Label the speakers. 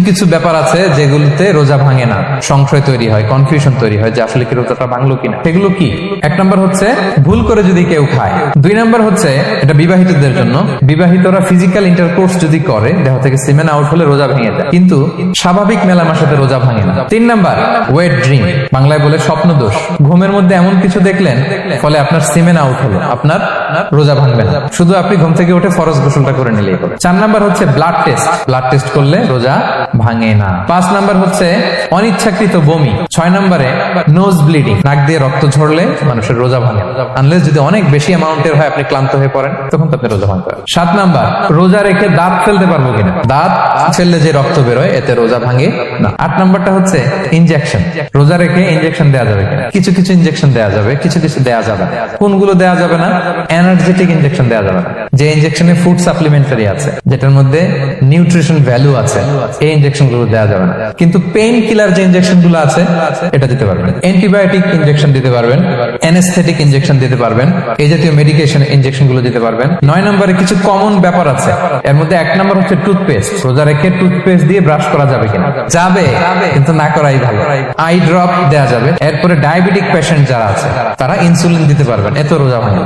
Speaker 1: কিছু ব্যাপার আছে যেগুলোতে রোজা ভাঙে না, সংশয় তৈরি হয়, কনফিউশন তৈরি হয় যে আসলে কি রোজাটা ভাঙলো কিনা। সেগুলো কি? এক নম্বর হচ্ছে ভুল করে যদি কেউ খায়। দুই নম্বর হচ্ছে, এটা বিবাহিতদের জন্য, বিবাহিতরা ফিজিক্যাল ইন্টারকোর্স যদি করে, দেহ থেকে সিমেন আউট হলে রোজা ভেঙে যায়, কিন্তু স্বাভাবিক মেলামেশার সাথে রোজা ভাঙে না। তিন নম্বর ওয়েট ড্রিম, বাংলায় বলে স্বপ্ন দোষ। ঘুমের মধ্যে এমন কিছু দেখলেন ফলে আপনার সিমেন আউট হলো, আপনার রোজা ভাঙবে না, শুধু আপনি ঘুম থেকে উঠে ফরজ গোসলটা করে নিলেই হবে। চার নাম্বার হচ্ছে ব্লাড টেস্ট, ব্লাড টেস্ট করলে রোজা ভাঙে না। পাঁচ নাম্বার হচ্ছে অনিচ্ছাকৃত বমি। ছয় নম্বরে নোজ ব্লিডিং, নাক দিয়ে রক্ত ঝরলে মানুষের রোজা ভাঙে, আনলেস যদি অনেক বেশি অ্যামাউন্টের হয়, আপনি ক্লান্ত হয়ে পড়েন, তখন তো আপনি রোজা ভাঙতে পারেন। সাত নাম্বার রোজা রেখে দাঁত ফেলতে পারবো কিনা, দাঁত ফেললে যে রক্ত বেরোয় এতে রোজা ভাঙে না। আট নাম্বারটা হচ্ছে ইনজেকশন, রোজা রেখে ইনজেকশন দেওয়া যাবে কিনা। কিছু কিছু ইনজেকশন দেওয়া যাবে, কিছু কিছু দেওয়া যাবে না। কোনগুলো দেওয়া যাবে না? এনার্জেটিক ইনজেকশন দেওয়া যাবে না, যে ইনজেকশনে ফুড সাপ্লিমেন্টারি আছে, যেটার মধ্যে নিউট্রিশন ভ্যালু আছে, এই ইনজেকশন গুলো দেওয়া যাবে না। কিন্তু পেইন কিলার যে ইনজেকশন গুলো আছে এটা দিতে পারবেন, অ্যান্টিবায়োটিক ইনজেকশন দিতে পারবেন, অ্যানেস্থেটিক ইনজেকশন দিতে পারবেন, এই জাতীয় মেডিকেশন ইনজেকশন গুলো দিতে পারবেন। নয় নম্বরে কিছু কমন ব্যাপার আছে, এর মধ্যে এক নম্বর হচ্ছে টুথপেস্ট। রোজা রেখে টুথপেস্ট দিয়ে ব্রাশ করা যাবে কিনা? যাবে, কিন্তু না করাই ভালো। আই ড্রপ দেওয়া যাবে। এরপরে ডায়াবেটিক পেশেন্ট যারা আছে তারা ইনসুলিন দিতে পারবেন, এত রোজা ভাঙে।